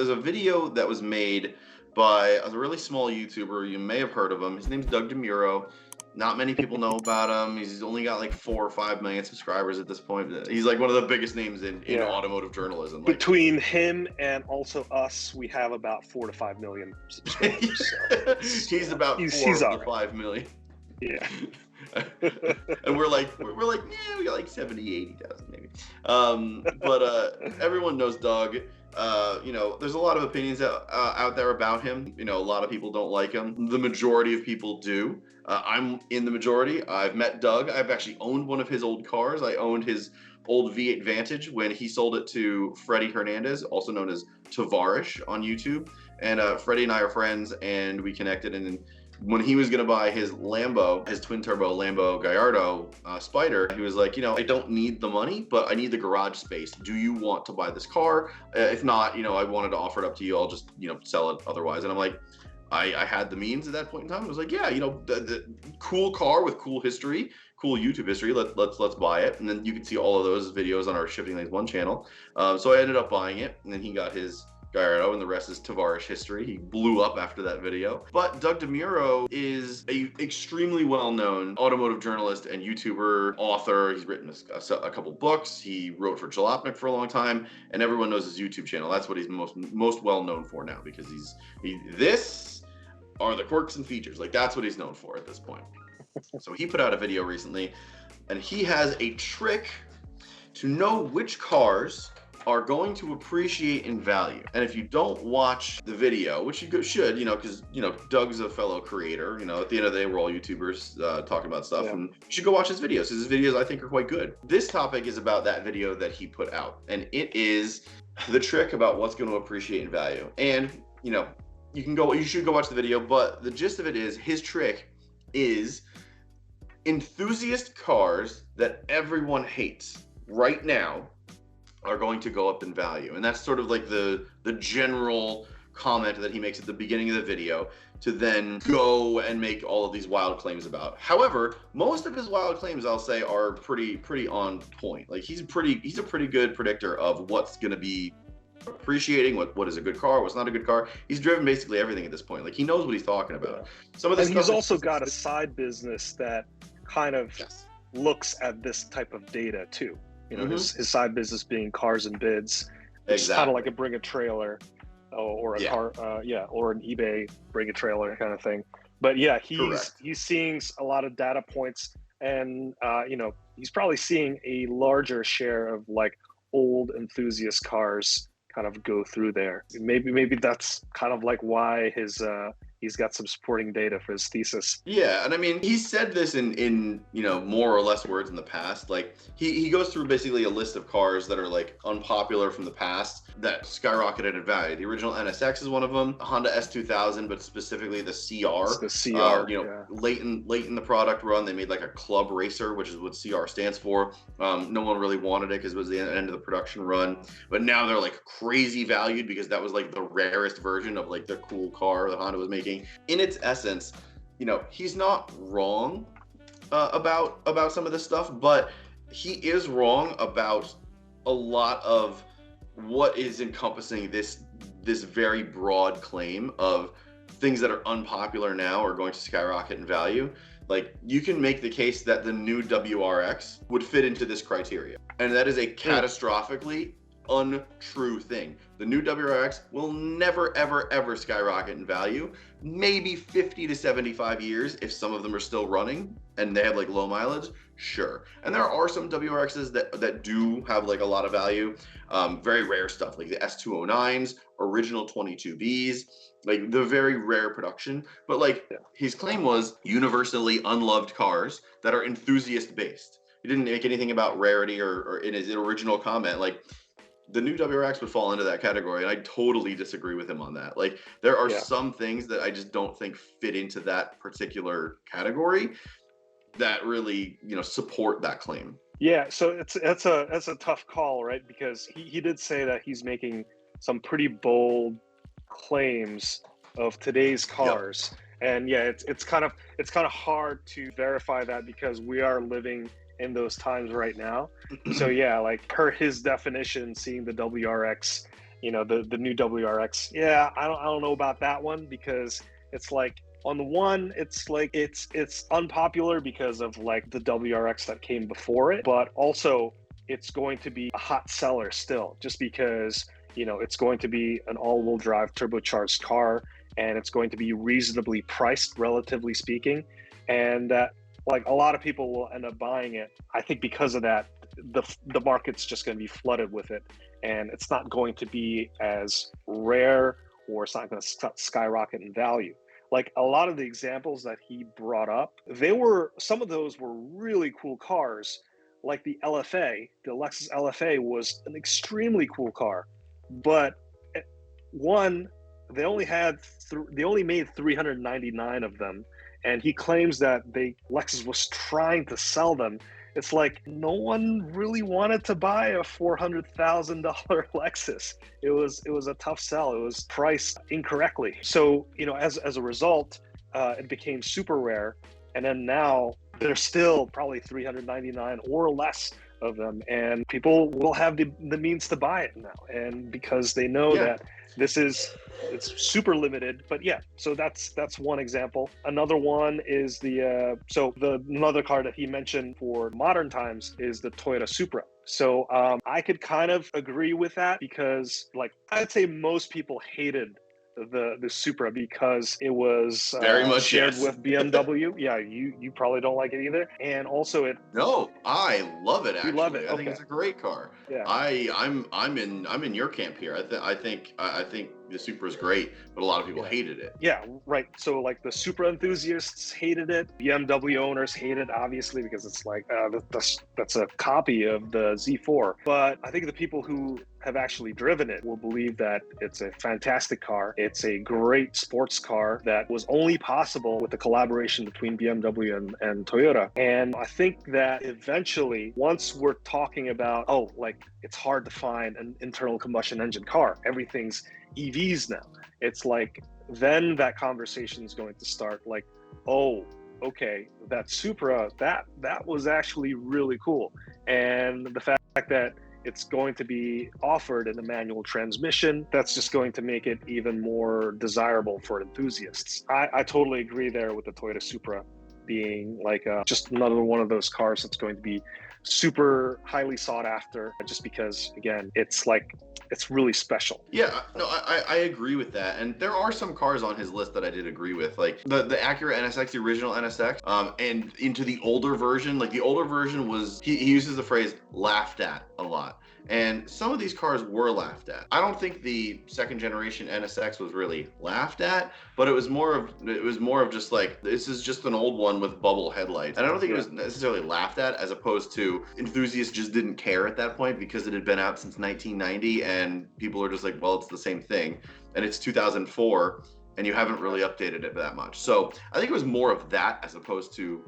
there's a video that was made by a really small YouTuber. You may have heard of him. His name's Doug DeMuro. Not many people know about him. He's only got like 4 or 5 million subscribers at this point. He's like one of the biggest names in automotive journalism. Like, between him and also us, we have about 4 to 5 million subscribers. So he's about 4 to 5 million. Yeah. And we're like, yeah, we got like 70, 80,000 maybe. But everyone knows Doug. There's a lot of opinions out there about him. A lot of people don't like him. The majority of people do. I'm in the majority. I've met Doug. I've actually owned one of his old cars. I owned his old V8 Vantage when he sold it to Freddie Hernandez, also known as Tavarish on YouTube. And Freddie and I are friends, and we connected. And when he was going to buy his Lambo, his twin-turbo Lambo Gallardo Spider, he was like, I don't need the money, but I need the garage space. Do you want to buy this car? If not, I wanted to offer it up to you. I'll just, sell it otherwise. And I'm like, I had the means at that point in time. I was like, yeah, the cool car with cool history, cool YouTube history. Let's buy it. And then you can see all of those videos on our Shifting Lanes 1 channel. So I ended up buying it, and then he got his Gallardo, and the rest is Tavarish history. He blew up after that video. But Doug DeMuro is a extremely well-known automotive journalist and YouTuber, author. He's written a couple books. He wrote for Jalopnik for a long time, and everyone knows his YouTube channel. That's what he's most well known for now, because this are the quirks and features. Like, that's what he's known for at this point. So he put out a video recently, and he has a trick to know which cars are going to appreciate in value. And if you don't watch the video, which you should, because, Doug's a fellow creator, at the end of the day, we're all YouTubers talking about stuff, and you should go watch his videos. His videos, I think, are quite good. This topic is about that video that he put out, and it is the trick about what's going to appreciate in value. And, you should go watch the video, but the gist of it is, his trick is enthusiast cars that everyone hates right now are going to go up in value. And that's sort of like the general comment that he makes at the beginning of the video, to then go and make all of these wild claims about. However, most of his wild claims, I'll say, are pretty on point. Like, he's a pretty good predictor of what's going to be appreciating, what is a good car, what's not a good car. He's driven basically everything at this point. Like, he knows what he's talking about. Some of this, and he's also got a side business that kind of looks at this type of data too. His side business being cars and bids. It's kind of like a bring a trailer or a car, or an eBay bring a trailer kind of thing. But yeah, he's seeing a lot of data points, and he's probably seeing a larger share of like old enthusiast cars kind of go through there. Maybe that's kind of like why he's got some supporting data for his thesis. Yeah, and I mean, he said this in more or less words in the past. Like, he goes through basically a list of cars that are like unpopular from the past that skyrocketed in value. The original NSX is one of them, Honda S2000, but specifically the CR. It's the CR. Late in the product run, they made like a club racer, which is what CR stands for. No one really wanted it because it was the end of the production run, but now they're like crazy valued because that was like the rarest version of like the cool car that Honda was making. In its essence, he's not wrong about some of this stuff, but he is wrong about a lot of what is encompassing this very broad claim of things that are unpopular now are going to skyrocket in value. Like, you can make the case that the new WRX would fit into this criteria, and that is a catastrophically untrue thing. The new WRX will never, ever, ever skyrocket in value. Maybe 50 to 75 years if some of them are still running and they have like low mileage, sure. And there are some WRXs that do have like a lot of value. Very rare stuff like the S209s, original 22Bs, like the very rare production. But like, his claim was universally unloved cars that are enthusiast based. He didn't make anything about rarity or in his original comment, like, the new WRX would fall into that category, and I totally disagree with him on that. Like, there are some things that I just don't think fit into that particular category that really, support that claim. Yeah, so that's a tough call, right? Because he did say that he's making some pretty bold claims of today's cars, and it's kind of hard to verify that because we are living in those times right now. So like per his definition, seeing the WRX the new WRX. Yeah, I don't know about that one, because it's like, on the one, it's like it's unpopular because of like the WRX that came before it, but also it's going to be a hot seller still, just because it's going to be an all-wheel drive turbocharged car, and it's going to be reasonably priced, relatively speaking, and that, like, a lot of people will end up buying it. I think because of that, the market's just going to be flooded with it, and it's not going to be as rare, or it's not going to skyrocket in value. Like, a lot of the examples that he brought up, some of those were really cool cars. Like the LFA, the Lexus LFA was an extremely cool car, but one, they only made 399 of them, and he claims that Lexus was trying to sell them. It's like, no one really wanted to buy a $400,000 Lexus. It was a tough sell. It was priced incorrectly. So, as a result, it became super rare. And then now there's still probably 399 or less of them, and people will have the means to buy it now. And because they know that it's super limited. But yeah, so that's one example. Another one is another car that he mentioned for modern times is the Toyota Supra. So I could kind of agree with that, because, like, I'd say most people hated the Supra because it was very much shared with BMW. Yeah, you probably don't like it either. And also No, I love it, actually. You love it. I think it's a great car. Yeah. I'm in your camp here. I think the Supra is great, but a lot of people hated it. Yeah, right. So, like, the Supra enthusiasts hated it. BMW owners hate it, obviously, because it's like that's a copy of the Z4. But I think the people who have actually driven it will believe that it's a fantastic car. It's a great sports car that was only possible with the collaboration between BMW and Toyota. And I think that eventually, once we're talking about, it's hard to find an internal combustion engine car, everything's EVs now. It's like, then that conversation is going to start, like, oh, okay, that Supra, that was actually really cool. And the fact that it's going to be offered in a manual transmission, that's just going to make it even more desirable for enthusiasts. I totally agree there with the Toyota Supra being like just another one of those cars that's going to be super highly sought after, just because, again, it's really special. Yeah, no, I agree with that. And there are some cars on his list that I did agree with, like the Acura NSX, the original NSX, and into the older version. Like, the older version was, he uses the phrase laughed at a lot. And some of these cars were laughed at. I don't think the second generation NSX was really laughed at, but it was more of just like, this is just an old one with bubble headlights. And I don't think it was necessarily laughed at, as opposed to enthusiasts just didn't care at that point because it had been out since 1990, and people are just like, well, it's the same thing. And it's 2004, and you haven't really updated it that much. So I think it was more of that, as opposed to,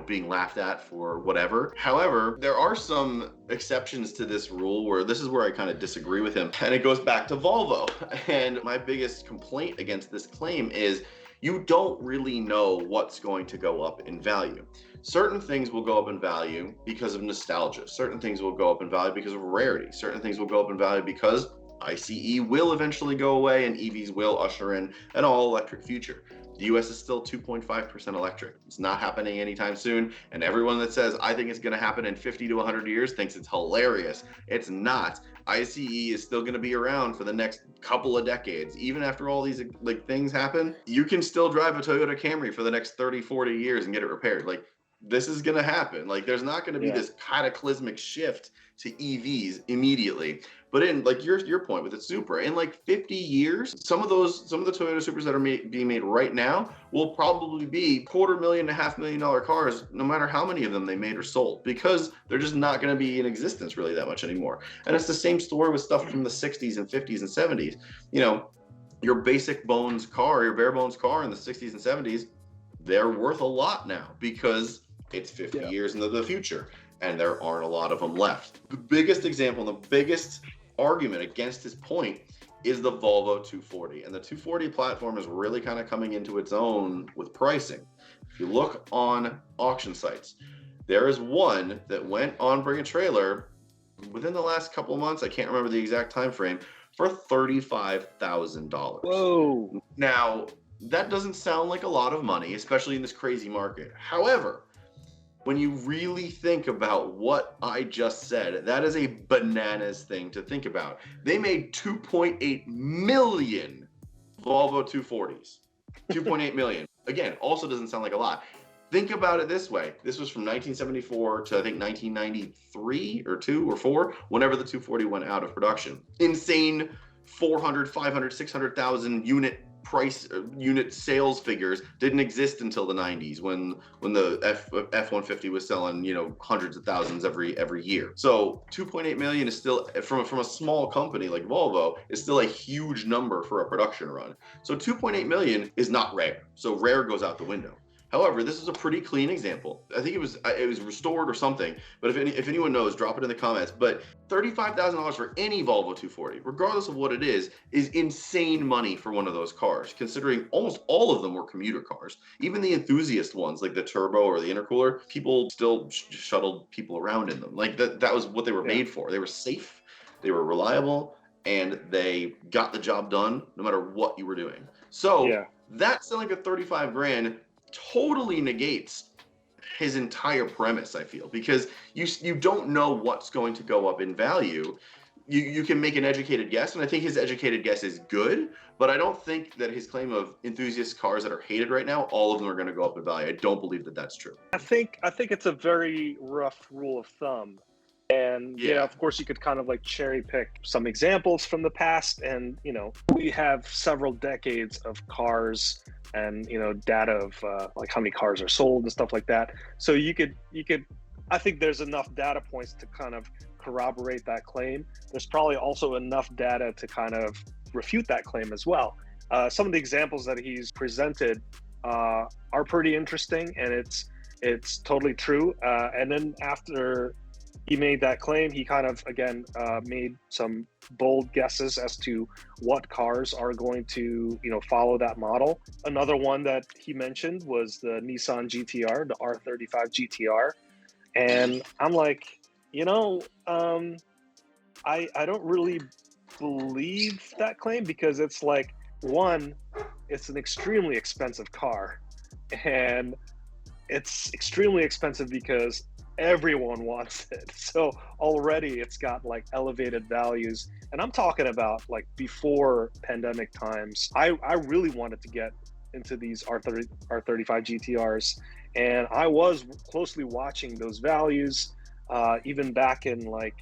being laughed at for whatever. However, there are some exceptions to this rule where this is where I kind of disagree with him. And it goes back to Volvo. And my biggest complaint against this claim is, you don't really know what's going to go up in value. Certain things will go up in value because of nostalgia. Certain things will go up in value because of rarity. Certain things will go up in value because ICE will eventually go away and EVs will usher in an all-electric future. The US is still 2.5% electric. It's not happening anytime soon. And everyone that says, I think it's going to happen in 50 to 100 years thinks it's hilarious. It's not. ICE is still going to be around for the next couple of decades. Even after all these things happen, you can still drive a Toyota Camry for the next 30, 40 years and get it repaired. Like, this is going to happen. Like, there's not going to be this cataclysmic shift to EVs immediately. But in, like, your point with the Supra, in like 50 years, some of the Toyota Supras that are being made right now will probably be $250,000 to $500,000 cars, no matter how many of them they made or sold, because they're just not going to be in existence really that much anymore. And it's the same story with stuff from the 60s and 50s and 70s. Your basic bones car, your bare bones car in the 60s and 70s, they're worth a lot now because it's 50 years into the future, and there aren't a lot of them left. The biggest example, the biggest argument against his point is the Volvo 240. And the 240 platform is really kind of coming into its own with pricing. If you look on auction sites, there is one that went on Bring a Trailer within the last couple of months, I can't remember the exact time frame, for $35,000. Whoa. Now, that doesn't sound like a lot of money, especially in this crazy market. However, when you really think about what I just said, that is a bananas thing to think about. They made 2.8 million Volvo 240s. 2.8 million. Again, also doesn't sound like a lot. Think about it this way. This was from 1974 to I think 1993 or 2 or 4, whenever the 240 went out of production. Insane 400, 500, 600,000 unit sales figures didn't exist until the 90s when the F-150 was selling, hundreds of thousands every year. So 2.8 million is still, from a small company like Volvo, is still a huge number for a production run. So 2.8 million is not rare. So rare goes out the window. However, this is a pretty clean example. I think it was restored or something, but if anyone knows, drop it in the comments. But $35,000 for any Volvo 240, regardless of what it is insane money for one of those cars, considering almost all of them were commuter cars. Even the enthusiast ones, like the turbo or the intercooler, people still shuttled people around in them. Like that was what they were made for. They were safe, they were reliable, and they got the job done no matter what you were doing. So that selling at 35 grand totally negates his entire premise, I feel, because you don't know what's going to go up in value. You can make an educated guess, and I think his educated guess is good, but I don't think that his claim of enthusiast cars that are hated right now, all of them are going to go up in value. I don't believe that that's true. I think it's a very rough rule of thumb. And of course, you could kind of like cherry pick some examples from the past, and we have several decades of cars and data of like how many cars are sold and stuff like that. So you could I think there's enough data points to kind of corroborate that claim. There's probably also enough data to kind of refute that claim as well. Some of the examples that he's presented are pretty interesting, and it's totally true. And then after he made that claim, he kind of, again, made some bold guesses as to what cars are going to, follow that model. Another one that he mentioned was the Nissan GTR, the R35 GTR. And I'm like, I don't really believe that claim, because it's like, one, it's an extremely expensive car. And it's extremely expensive because everyone wants it. So already it's got like elevated values. And I'm talking about like before pandemic times. I really wanted to get into these R35 GTRs, and I was closely watching those values even back in like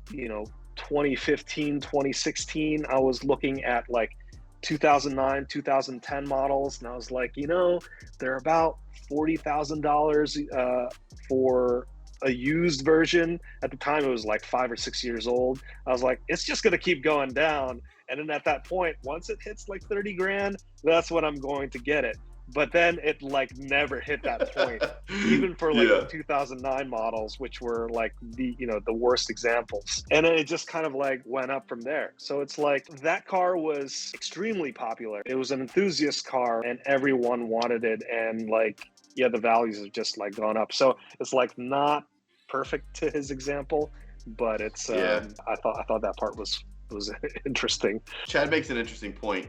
2015, 2016. I was looking at like 2009, 2010 models, and I was like, they're about $40,000 for a used version. At the time, it was like 5 or 6 years old. I was like, it's just going to keep going down. And then at that point, once it hits like 30 grand, that's when I'm going to get it. But then it like never hit that point, even for like the 2009 models, which were like the worst examples. And then it just kind of like went up from there. So it's like that car was extremely popular. It was an enthusiast car and everyone wanted it. And like, the values have just like gone up. So it's like not perfect to his example, but it's, I thought that part was interesting. Chad makes an interesting point.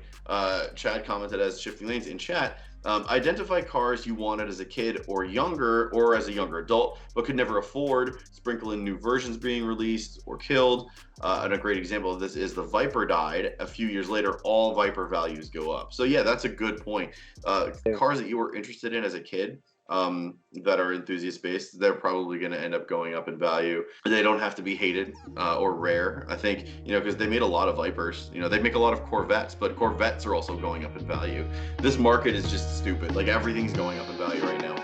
Chad commented as Shifting Lanes in chat, identify cars you wanted as a kid or younger, or as a younger adult, but could never afford. Sprinkle in new versions being released or killed. And a great example of this is the Viper died. A few years later, all Viper values go up. So yeah, that's a good point. Cars that you were interested in as a kid, that are enthusiast based, they're probably going to end up going up in value. They don't have to be hated or rare, I think, because they made a lot of Vipers. They make a lot of Corvettes, but Corvettes are also going up in value. This market is just stupid. Like, everything's going up in value right now.